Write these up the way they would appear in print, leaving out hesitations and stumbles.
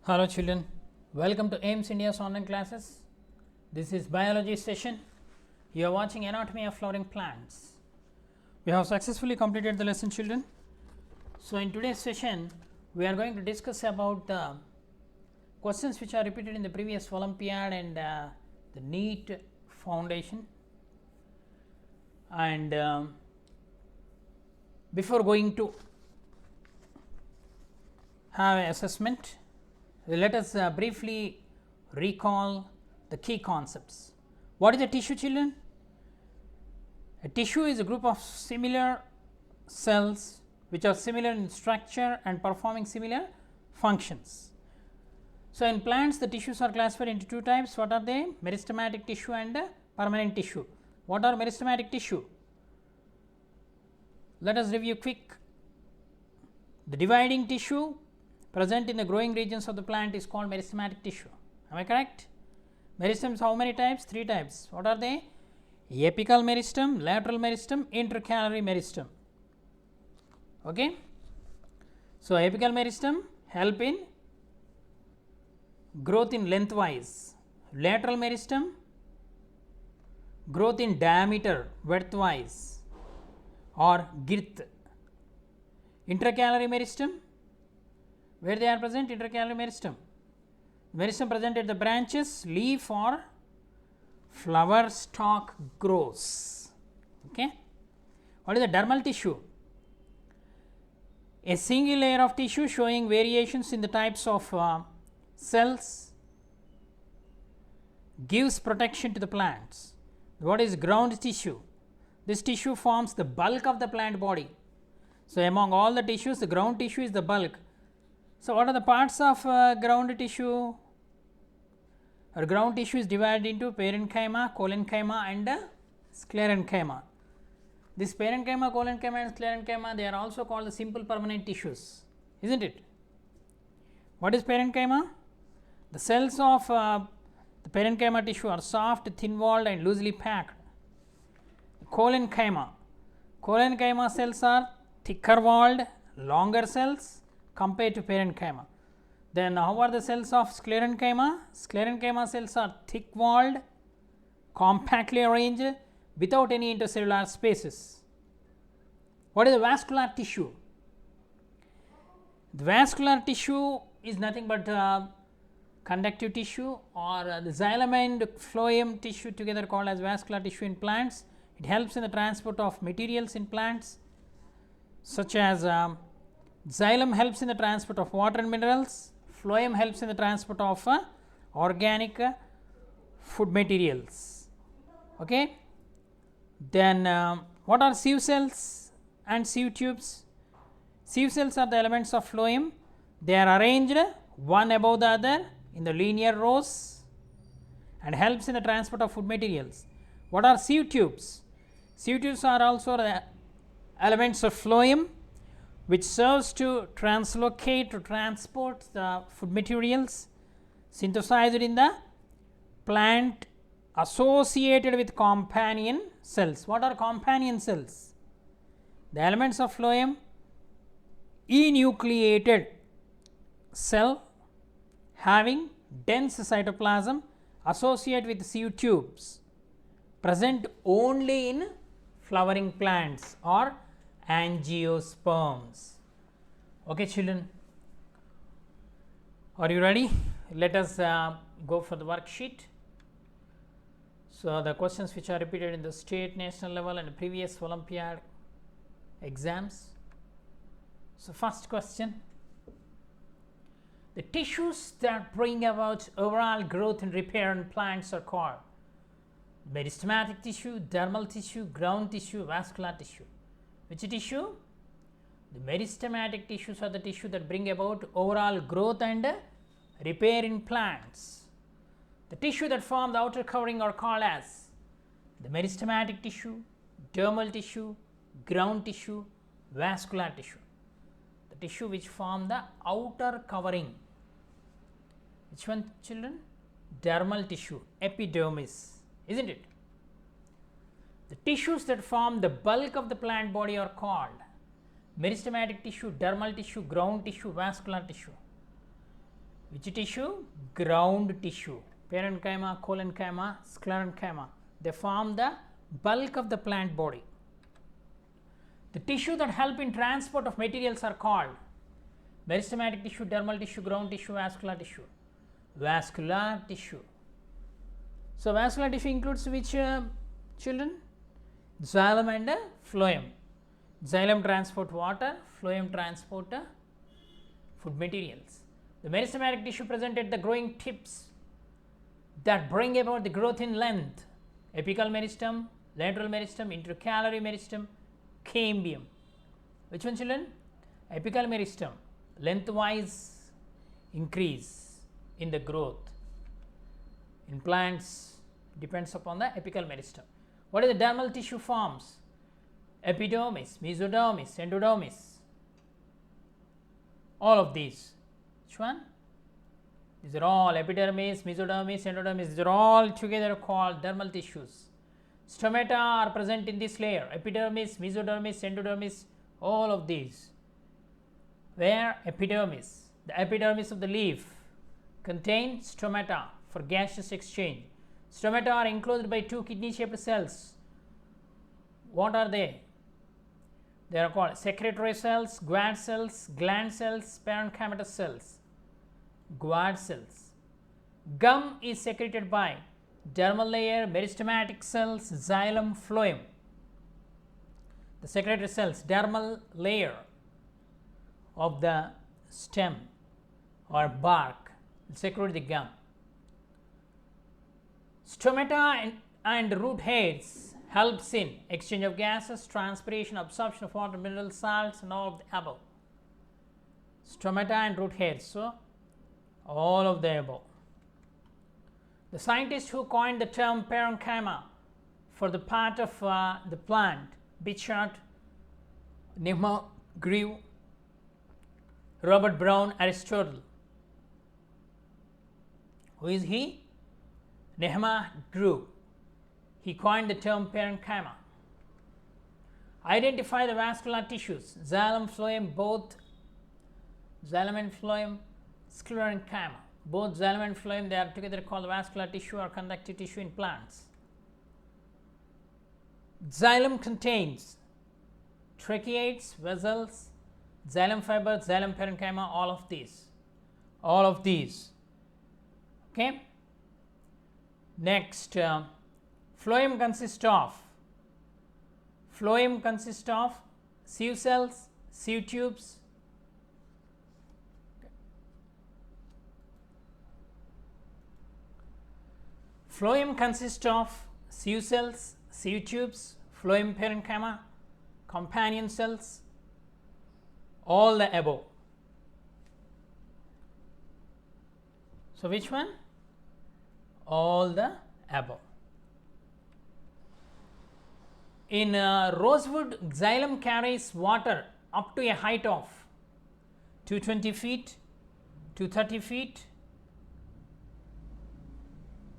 Hello children, welcome to AIMS India's online classes. This is biology session. You are watching anatomy of flowering plants. We have successfully completed the lesson children. So, in today's session we are going to discuss about the questions which are repeated in the previous Olympiad and the NEET foundation. And before going to have an assessment, let us briefly recall the key concepts. What is a tissue children? A tissue is a group of similar cells which are similar in structure and performing similar functions. So, in plants the tissues are classified into two types. What are they? Meristematic tissue and permanent tissue. What are meristematic tissue? Let us review quick. The dividing tissue present in the growing regions of the plant is called meristematic tissue. Am I correct? Meristems how many types? Three types. What are they? Apical meristem, lateral meristem, intercalary meristem. Okay. So, apical meristem help in growth in lengthwise, lateral meristem growth in diameter widthwise or girth, intercalary meristem where they are present, intercalary meristem. Meristem present at the branches, leaf or flower stalk grows. Okay. What is the dermal tissue? A single layer of tissue showing variations in the types of cells gives protection to the plants. What is ground tissue? This tissue forms the bulk of the plant body. So, among all the tissues, the ground tissue is the bulk. So, what are the parts of ground tissue? Our ground tissue is divided into parenchyma, collenchyma and sclerenchyma. This parenchyma, collenchyma and sclerenchyma, they are also called the simple permanent tissues, isn't it? What is parenchyma? The cells of the parenchyma tissue are soft, thin walled and loosely packed. Collenchyma cells are thicker walled, longer cells compared to parenchyma. Then how are the cells of sclerenchyma? Sclerenchyma cells are thick walled, compactly arranged without any intercellular spaces. What is the vascular tissue? The vascular tissue is nothing but conductive tissue or the xylem and phloem tissue together called as vascular tissue in plants. It helps in the transport of materials in plants such as xylem helps in the transport of water and minerals, phloem helps in the transport of organic food materials. Okay. Then what are sieve cells and sieve tubes? Sieve cells are the elements of phloem. They are arranged one above the other in the linear rows and helps in the transport of food materials. What are sieve tubes? Sieve tubes are also the elements of phloem which serves to translocate to transport the food materials synthesized in the plant associated with companion cells. What are companion cells? The elements of phloem, enucleated cell having dense cytoplasm associated with sieve tubes present only in flowering plants or angiosperms. Okay children, are you ready? Let us go for the worksheet. So, the questions which are repeated in the state, national level and previous Olympiad exams. So, first question, the tissues that bring about overall growth and repair in plants are called meristematic tissue, dermal tissue, ground tissue, vascular tissue. Which tissue? The meristematic tissues are the tissue that bring about overall growth and repair in plants. The tissue that form the outer covering are called as the meristematic tissue, dermal tissue, ground tissue, vascular tissue. The tissue which form the outer covering. Which one children? Dermal tissue, epidermis, isn't it? The tissues that form the bulk of the plant body are called meristematic tissue, dermal tissue, ground tissue, vascular tissue. Which tissue? Ground tissue. Parenchyma, collenchyma, sclerenchyma. They form the bulk of the plant body. The tissue that help in transport of materials are called meristematic tissue, dermal tissue, ground tissue, vascular tissue. Vascular tissue. So, vascular tissue includes which children? Xylem and phloem. Xylem transport water, phloem transport food materials. The meristematic tissue present at the growing tips that bring about the growth in length. Apical meristem, lateral meristem, intercalary meristem, cambium. Which one, children? Apical meristem, lengthwise increase in the growth. In plants, depends upon the apical meristem. What is the dermal tissue forms? Epidermis, mesodermis, endodermis. All of these. Which one? These are all epidermis, mesodermis, endodermis. These are all together called dermal tissues. Stomata are present in this layer. Epidermis, mesodermis, endodermis, all of these. Where epidermis, the epidermis of the leaf contain stomata for gaseous exchange. Stomata are enclosed by two kidney-shaped cells. What are they? They are called secretory cells, guard cells, gland cells, parenchymatous cells. Guard cells. Gum is secreted by dermal layer, meristematic cells, xylem, phloem. The secretory cells, dermal layer of the stem or bark secrete the gum. Stomata and root hairs helps in exchange of gases, transpiration, absorption of water, mineral salts, and all of the above. Stomata and root hairs, so all of the above. The scientist who coined the term parenchyma for the part of the plant, Bichard, Nehemiah Grew, Robert Brown, Aristotle. Who is he? Nehemiah Grew. He coined the term parenchyma. Identify the vascular tissues, xylem, phloem, both xylem and phloem, sclerenchyma. Both xylem and phloem, they are together called vascular tissue or conductive tissue in plants. Xylem contains tracheids, vessels, xylem fibers, xylem parenchyma, all of these. All of these. Okay. Next, phloem consists of sieve cells, sieve tubes. Phloem consists of sieve cells, sieve tubes, phloem parenchyma, companion cells, all the above. So, which one? All the above. In rosewood, xylem carries water up to a height of 220 feet, 230 feet,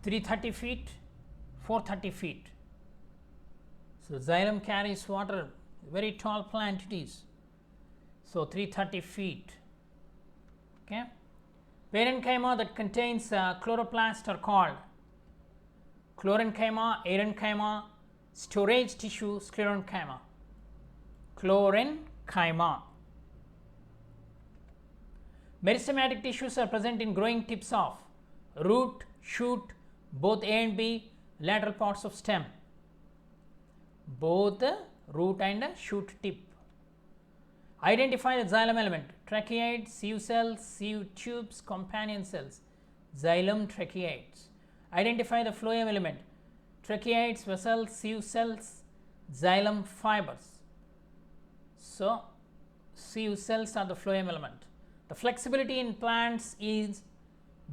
330 feet, 430 feet. So, xylem carries water, very tall plant it is. So, 330 feet. Okay. Parenchyma that contains chloroplast are called chlorenchyma, arenchyma, storage tissue, sclerenchyma. Chlorenchyma. Meristematic tissues are present in growing tips of root, shoot, both A and B, lateral parts of stem. Both root and shoot tip. Identify the xylem element, tracheids, sieve cells, sieve tubes, companion cells, xylem tracheids. Identify the phloem element, tracheids, vessels, sieve cells, xylem fibers. So, sieve cells are the phloem element. The flexibility in plants is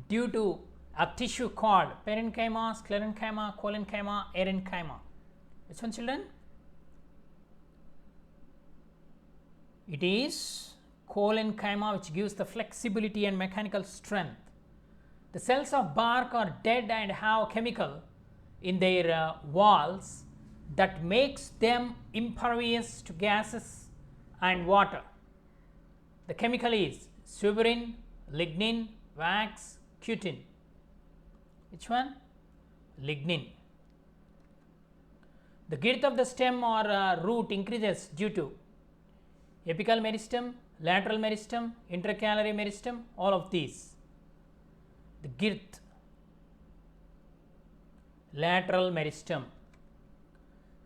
due to a tissue called parenchyma, sclerenchyma, collenchyma, arenchyma. Which one, children? It is collenchyma which gives the flexibility and mechanical strength. The cells of bark are dead and have chemical in their walls that makes them impervious to gases and water. The chemical is suberin, lignin, wax cutin. Which one? Lignin. The girth of the stem or root increases due to apical meristem, lateral meristem, intercalary meristem, all of these. The girth, lateral meristem.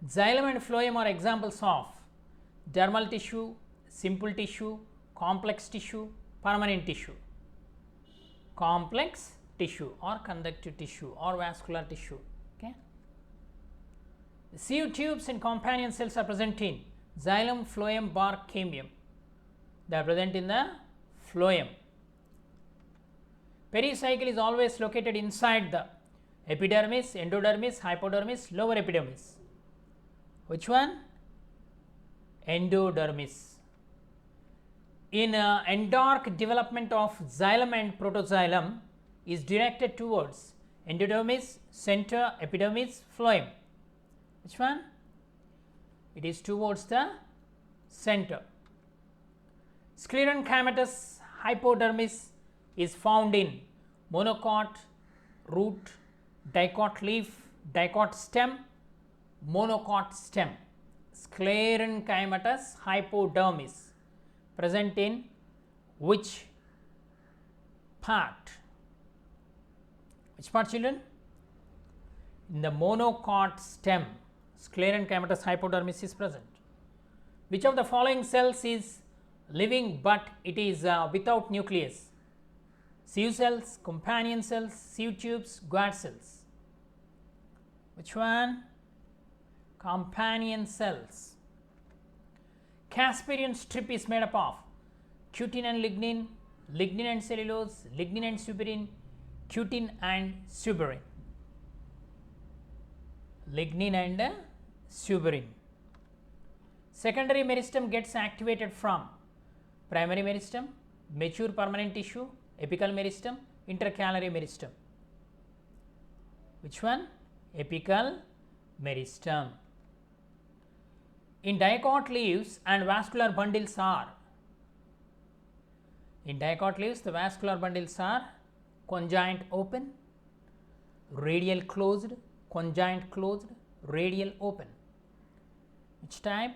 Xylem and phloem are examples of dermal tissue, simple tissue, complex tissue, permanent tissue. Complex tissue or conductive tissue or vascular tissue. Okay. The sieve tubes and companion cells are present in xylem, phloem, bark, cambium. They are present in the phloem. Pericycle is always located inside the epidermis, endodermis, hypodermis, lower epidermis. Which one? Endodermis. In endark development of xylem and protoxylem is directed towards endodermis, center, epidermis, phloem. Which one? It is towards the center. Sclerenchymatous hypodermis is found in monocot, root, dicot leaf, dicot stem, monocot stem. Sclerenchymatous hypodermis present in which part? Which part, children? In the monocot stem, sclerenchymatous hypodermis is present. Which of the following cells is living but it is without nucleus? Sieve cells, companion cells, sieve tubes, guard cells. Which one? Companion cells. Casparian strip is made up of cutin and lignin, lignin and cellulose, lignin and suberin, cutin and suberin. Lignin and suberin. Secondary meristem gets activated from primary meristem, mature permanent tissue, apical meristem, intercalary meristem. Which one? Apical meristem. In dicot leaves and vascular bundles are, in dicot leaves the vascular bundles are conjoint open, radial closed, conjoint closed, radial open. Which type?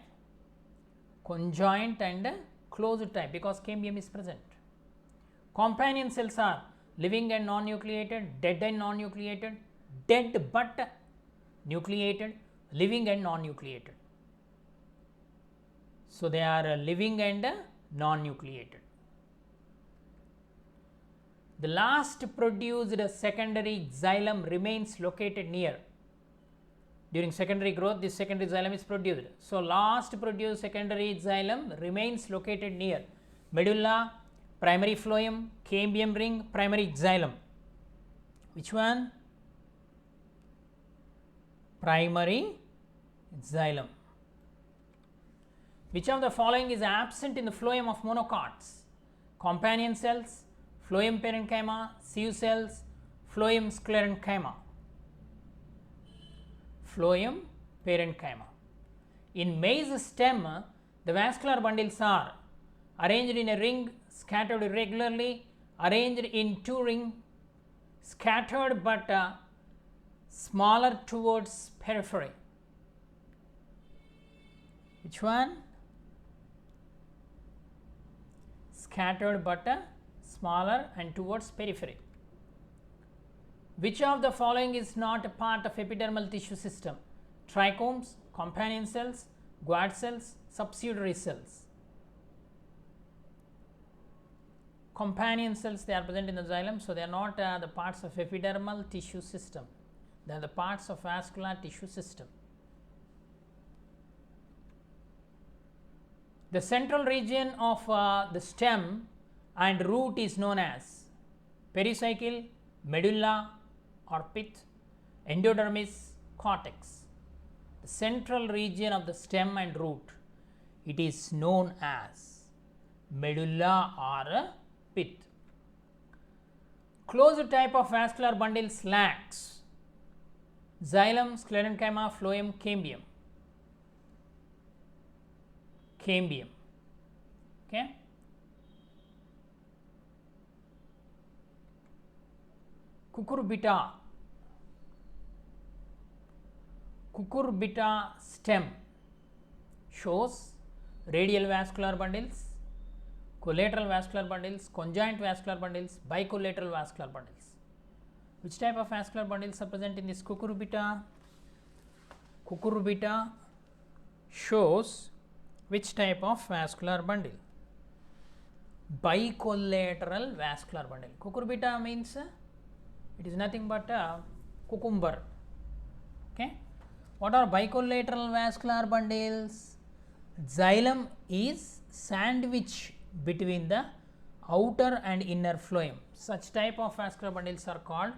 Conjoint and closed type, because cambium is present. Companion cells are living and non-nucleated, dead and non-nucleated, dead but nucleated, living and non-nucleated. So, they are living and non-nucleated. The last produced secondary xylem remains located near. During secondary growth, this secondary xylem is produced. So, last produced secondary xylem remains located near medulla, primary phloem, cambium ring, primary xylem. Which one? Primary xylem. Which of the following is absent in the phloem of monocots? Companion cells, phloem parenchyma, sieve cells, phloem sclerenchyma. Phloem parenchyma. In maize stem, the vascular bundles are arranged in a ring, scattered irregularly, arranged in two rings, scattered but smaller towards periphery. Which one? Scattered but smaller and towards periphery. Which of the following is not a part of epidermal tissue system? Trichomes, companion cells, guard cells, subsidiary cells. Companion cells, they are present in the xylem, so they are not the parts of epidermal tissue system. They are the parts of vascular tissue system. The central region of the stem and root is known as pericycle, medulla or pith, endodermis, cortex. The central region of the stem and root, it is known as medulla or pith. Closed type of vascular bundles lacks xylem, sclerenchyma, phloem, cambium. Cambium. Okay. cucurbita stem shows radial vascular bundles, collateral vascular bundles, conjoint vascular bundles, bicollateral vascular bundles. Which type of vascular bundles are present in this cucurbita? Cucurbita shows which type of vascular bundle? Bicollateral vascular bundle. Cucurbita means it is nothing but a cucumber. Okay. What are bicollateral vascular bundles? Xylem is sandwich between the outer and inner phloem. Such type of vascular bundles are called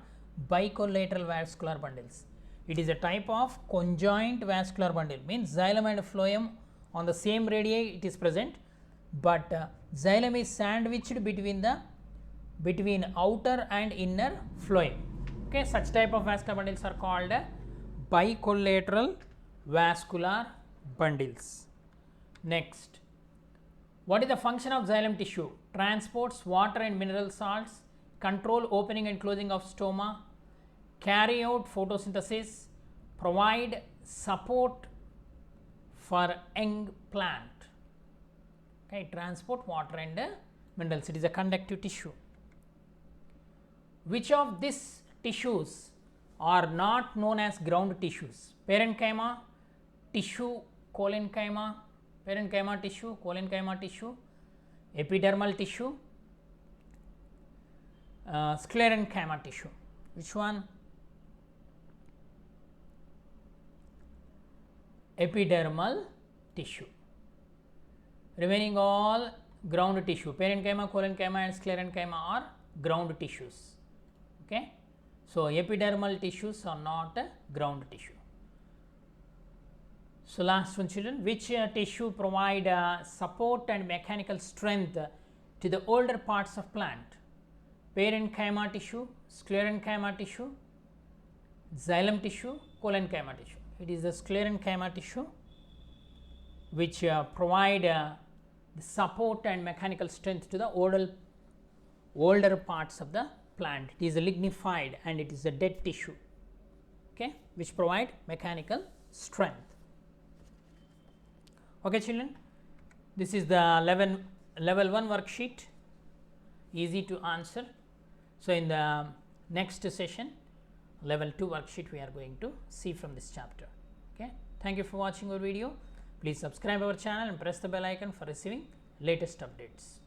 bicollateral vascular bundles. It is a type of conjoint vascular bundle, means xylem and phloem on the same radii it is present, but xylem is sandwiched between outer and inner phloem. Okay, such type of vascular bundles are called bicollateral vascular bundles. Next, what is the function of xylem tissue? Transports water and mineral salts, control opening and closing of stoma, carry out photosynthesis, provide support for young plant. Okay, transport water and minerals. It is a conductive tissue. Which of these tissues are not known as ground tissues? Parenchyma, tissue, collenchyma, parenchyma tissue, collenchyma tissue, epidermal tissue, sclerenchyma tissue. Which one? Epidermal tissue. Remaining all ground tissue. Parenchyma, collenchyma and sclerenchyma are ground tissues. Okay. So, epidermal tissues are not ground tissue. So, last one children, which tissue provide support and mechanical strength to the older parts of plant? Parenchyma tissue, sclerenchyma tissue, xylem tissue, collenchyma tissue. It is the sclerenchyma tissue which provide the support and mechanical strength to the older parts of the plant. It is a lignified and it is a dead tissue, okay, which provide mechanical strength. Okay children, this is the level 1 worksheet, easy to answer. So, in the next session, level 2 worksheet we are going to see from this chapter. Okay. Thank you for watching our video. Please subscribe our channel and press the bell icon for receiving latest updates.